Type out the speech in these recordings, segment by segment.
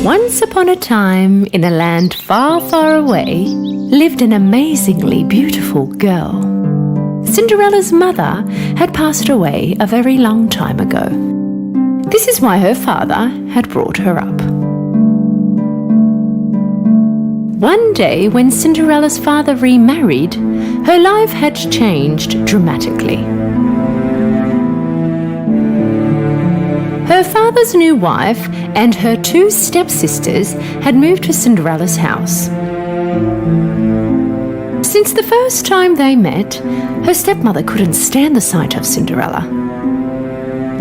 Once upon a time, in a land far, far away, lived an amazingly beautiful girl. Cinderella's mother had passed away a very long time ago. This is why her father had brought her up. One day, when Cinderella's father remarried, her life had changed dramatically. Her father's new wife and her two stepsisters had moved to Cinderella's house. Since the first time they met, her stepmother couldn't stand the sight of Cinderella.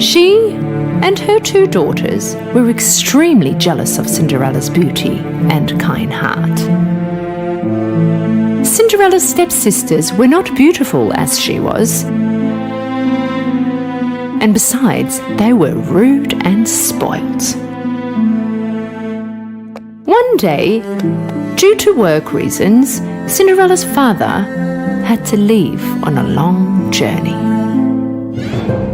She and her two daughters were extremely jealous of Cinderella's beauty and kind heart. Cinderella's stepsisters were not beautiful as she was, and besides, they were rude and spoilt. One day, due to work reasons, Cinderella's father had to leave on a long journey.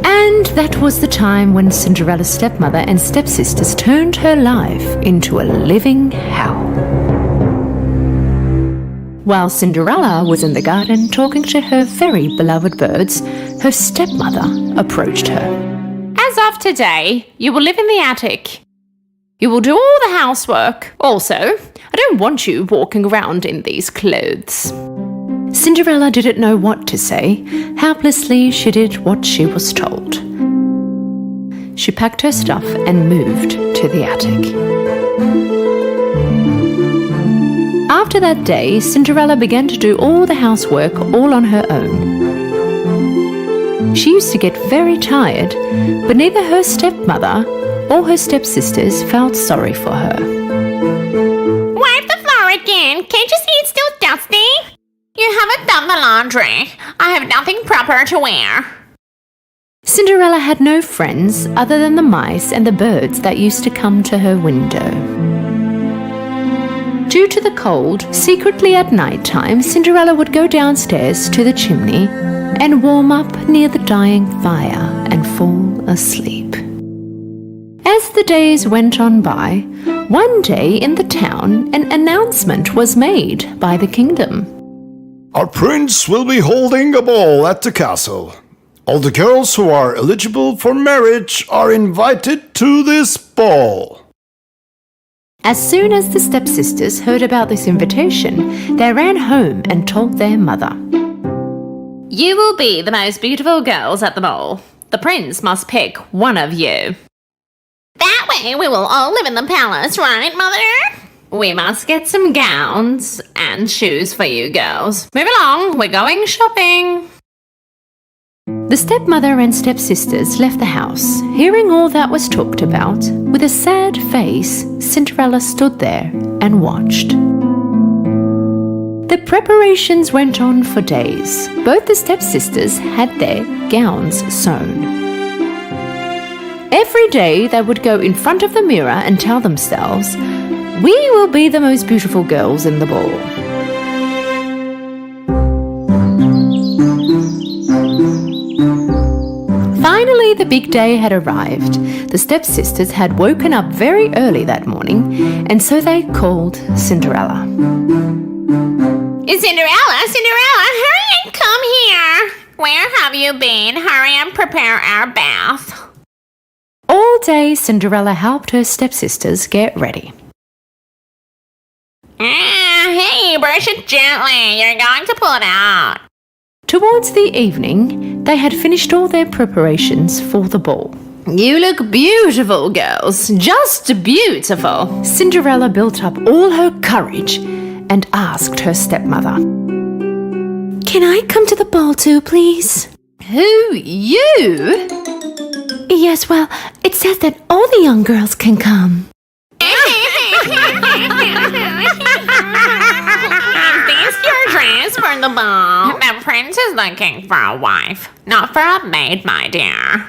And that was the time when Cinderella's stepmother and stepsisters turned her life into a living hell. While Cinderella was in the garden talking to her very beloved birds, her stepmother approached her. As of today, you will live in the attic. You will do all the housework. Also, I don't want you walking around in these clothes. Cinderella didn't know what to say. Helplessly, she did what she was told. She packed her stuff and moved to the attic. After that day, Cinderella began to do all the housework all on her own. She used to get very tired, but neither her stepmother or her stepsisters felt sorry for her. Wipe the floor again. Can't you see it's still dusty? You haven't done the laundry. I have nothing proper to wear. Cinderella had no friends other than the mice and the birds that used to come to her window. Due to the cold, secretly at night time, Cinderella would go downstairs to the chimney and warm up near the dying fire and fall asleep. As the days went on by, one day in the town, an announcement was made by the kingdom. Our prince will be holding a ball at the castle. All the girls who are eligible for marriage are invited to this ball. As soon as the stepsisters heard about this invitation, they ran home and told their mother. You will be the most beautiful girls at the ball. The prince must pick one of you. That way we will all live in the palace, right, Mother? We must get some gowns and shoes for you girls. Move along, we're going shopping. The stepmother and stepsisters left the house. Hearing all that was talked about, with a sad face, Cinderella stood there and watched. The preparations went on for days. Both the stepsisters had their gowns sewn. Every day they would go in front of the mirror and tell themselves, "We will be the most beautiful girls in the ball." Finally, the big day had arrived. The stepsisters had woken up very early that morning, and so they called Cinderella. Cinderella, hurry and come here. Where have you been? Hurry and prepare our bath. All day, Cinderella helped her stepsisters get ready. Hey, brush it gently. You're going to pull it out. Towards the evening, they had finished all their preparations for the ball. You look beautiful, girls. Just beautiful. Cinderella built up all her courage and asked her stepmother, "Can I come to the ball too, please?" Who, you? Yes, well, it says that all the young girls can come. Is this your dress for the ball? The prince is looking for a wife, not for a maid, my dear.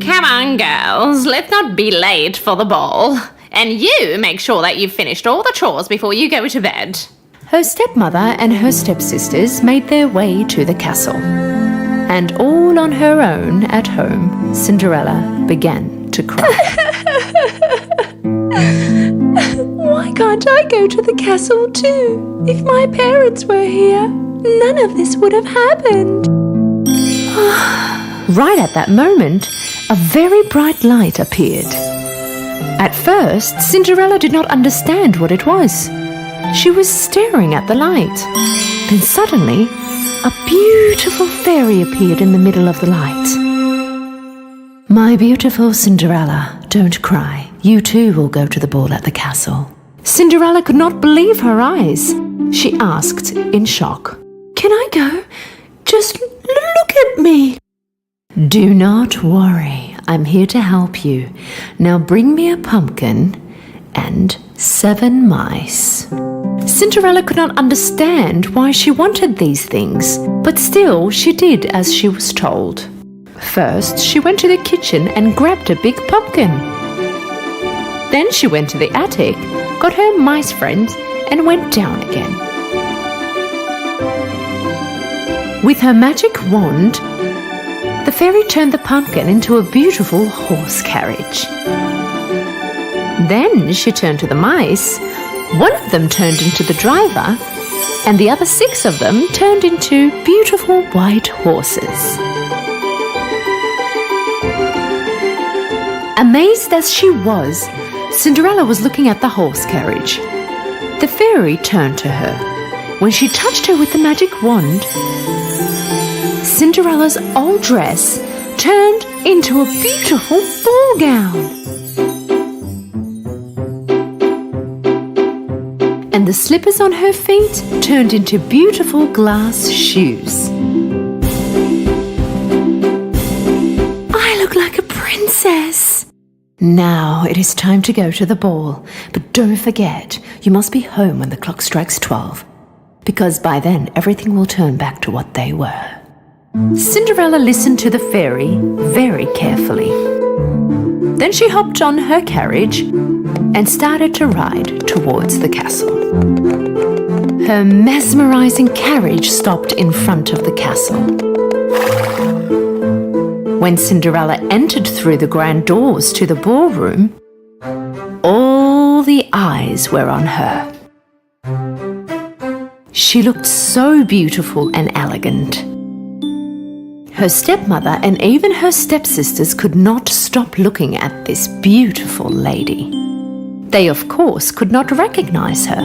Come on, girls, let's not be late for the ball. And you make sure that you've finished all the chores before you go to bed. Her stepmother and her stepsisters made their way to the castle. And all on her own at home, Cinderella began to cry. Why can't I go to the castle too? If my parents were here, none of this would have happened. Right at that moment, a very bright light appeared. At first, Cinderella did not understand what it was. She was staring at the light. Then suddenly, a beautiful fairy appeared in the middle of the light. My beautiful Cinderella, don't cry. You too will go to the ball at the castle. Cinderella could not believe her eyes. She asked in shock, Can I go? Just look at me. Do not worry. I'm here to help you. Now bring me a pumpkin and 7 mice. Cinderella could not understand why she wanted these things, but still she did as she was told. First, she went to the kitchen and grabbed a big pumpkin. Then she went to the attic, got her mice friends, and went down again. With her magic wand, the fairy turned the pumpkin into a beautiful horse carriage. Then she turned to the mice. One of them turned into the driver, and the other 6 of them turned into beautiful white horses. Amazed as she was, Cinderella was looking at the horse carriage. The fairy turned to her. When she touched her with the magic wand, Cinderella's old dress turned into a beautiful ball gown. And the slippers on her feet turned into beautiful glass shoes. I look like a princess. Now it is time to go to the ball, but don't forget, you must be home when the clock strikes 12, because by then everything will turn back to what they were. Cinderella listened to the fairy very carefully. Then she hopped on her carriage and started to ride towards the castle. Her mesmerizing carriage stopped in front of the castle. When Cinderella entered through the grand doors to the ballroom, all the eyes were on her. She looked so beautiful and elegant. Her stepmother and even her stepsisters could not stop looking at this beautiful lady. They, of course, could not recognize her.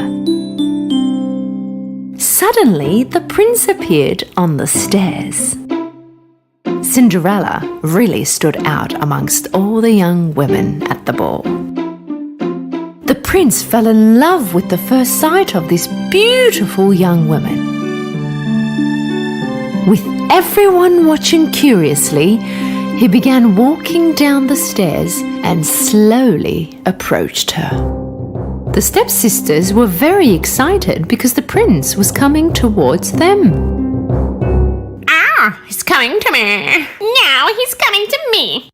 Suddenly, the prince appeared on the stairs. Cinderella really stood out amongst all the young women at the ball. The prince fell in love with the first sight of this beautiful young woman. With everyone watching curiously, he began walking down the stairs and slowly approached her. The stepsisters were very excited because the prince was coming towards them. Ah, he's coming to me. Now he's coming to me.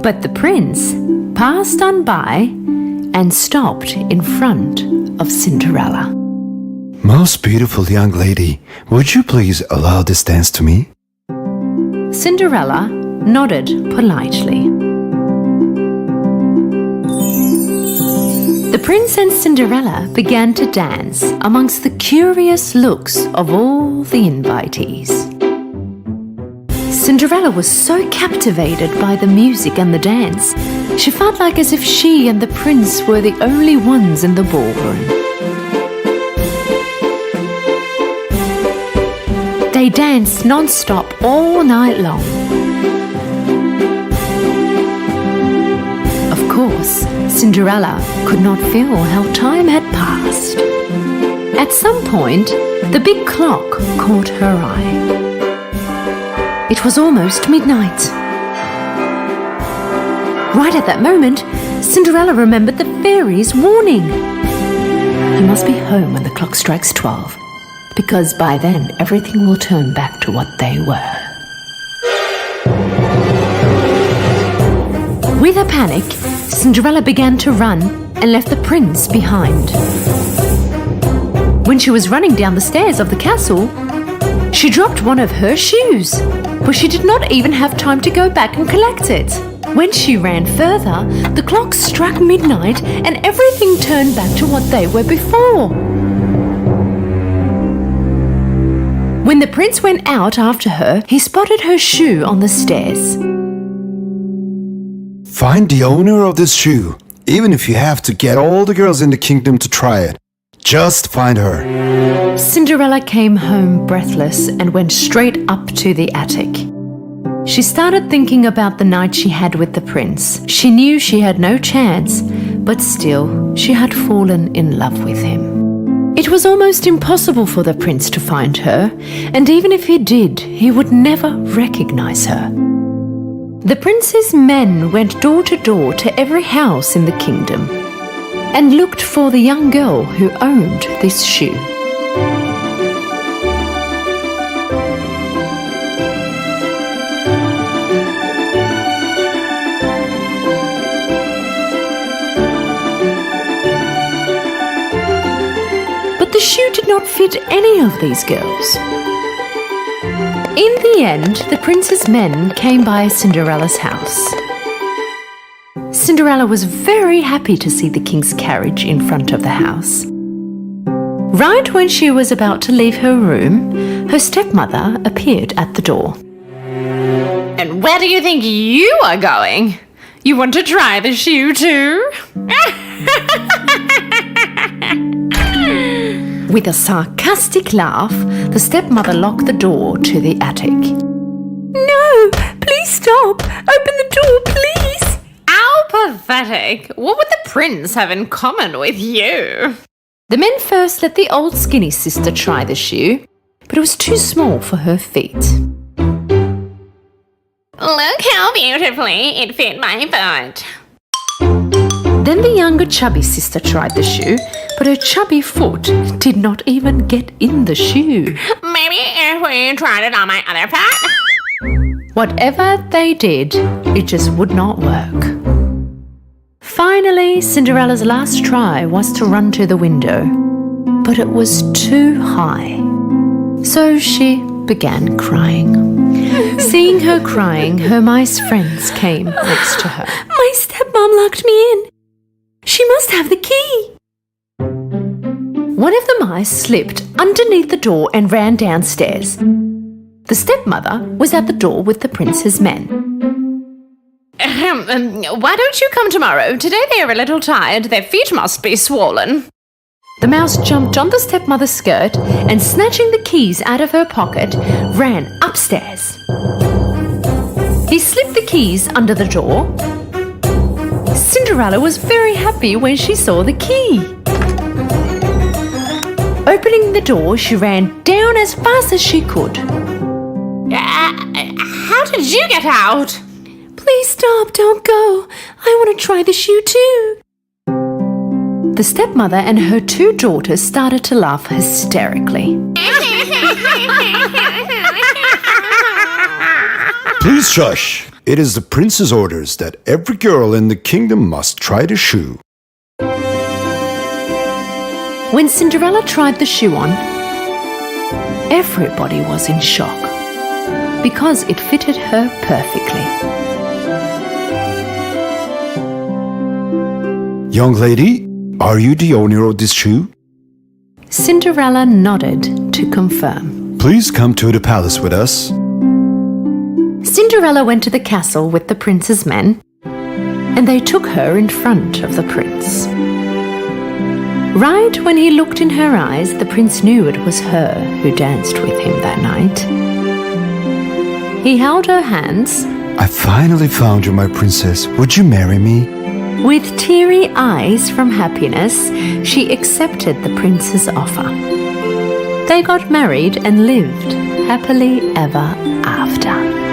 But the prince passed on by and stopped in front of Cinderella. Most beautiful young lady, would you please allow this dance to me? Cinderella nodded politely. The prince and Cinderella began to dance amongst the curious looks of all the invitees. Cinderella was so captivated by the music and the dance, she felt like as if she and the prince were the only ones in the ballroom. They danced non-stop all night long. Of course, Cinderella could not feel how time had passed. At some point, the big clock caught her eye. It was almost midnight. Right at that moment, Cinderella remembered the fairy's warning. You must be home when the clock strikes 12, because by then everything will turn back to what they were. With a panic, Cinderella began to run and left the prince behind. When she was running down the stairs of the castle, she dropped one of her shoes, but she did not even have time to go back and collect it. When she ran further, the clock struck midnight and everything turned back to what they were before. When the prince went out after her, he spotted her shoe on the stairs. Find the owner of this shoe, even if you have to get all the girls in the kingdom to try it. Just find her. Cinderella came home breathless and went straight up to the attic. She started thinking about the night she had with the prince. She knew she had no chance, but still, she had fallen in love with him. It was almost impossible for the prince to find her, and even if he did, he would never recognize her. The prince's men went door to door to every house in the kingdom and looked for the young girl who owned this shoe. But the shoe did not fit any of these girls. In the end, the prince's men came by Cinderella's house. Cinderella was very happy to see the king's carriage in front of the house. Right when she was about to leave her room, her stepmother appeared at the door. And where do you think you are going? You want to try the shoe too? With a sarcastic laugh, the stepmother locked the door to the attic. No, please stop! Open the door, please! How pathetic! What would the prince have in common with you? The men first let the old skinny sister try the shoe, but it was too small for her feet. Look how beautifully it fit my foot. Then the younger chubby sister tried the shoe, but her chubby foot did not even get in the shoe. Maybe if we tried it on my other foot? Whatever they did, it just would not work. Finally, Cinderella's last try was to run to the window, but it was too high. So she began crying. Seeing her crying, her mice friends came next to her. My stepmom locked me in. She must have the key. One of the mice slipped underneath the door and ran downstairs. The stepmother was at the door with the prince's men. Why don't you come tomorrow? Today they are a little tired. Their feet must be swollen. The mouse jumped on the stepmother's skirt and, snatching the keys out of her pocket, ran upstairs. He slipped the keys under the door. Cinderella was very happy when she saw the key. Opening the door, she ran down as fast as she could. How did you get out? Please stop, don't go. I want to try the shoe too. The stepmother and her two daughters started to laugh hysterically. Please shush. It is the prince's orders that every girl in the kingdom must try the shoe. When Cinderella tried the shoe on, everybody was in shock because it fitted her perfectly. Young lady, are you the owner of this shoe? Cinderella nodded to confirm. Please come to the palace with us. Cinderella went to the castle with the prince's men, and they took her in front of the prince. Right when he looked in her eyes, the prince knew it was her who danced with him that night. He held her hands. I finally found you, my princess. Would you marry me? With teary eyes from happiness, she accepted the prince's offer. They got married and lived happily ever after.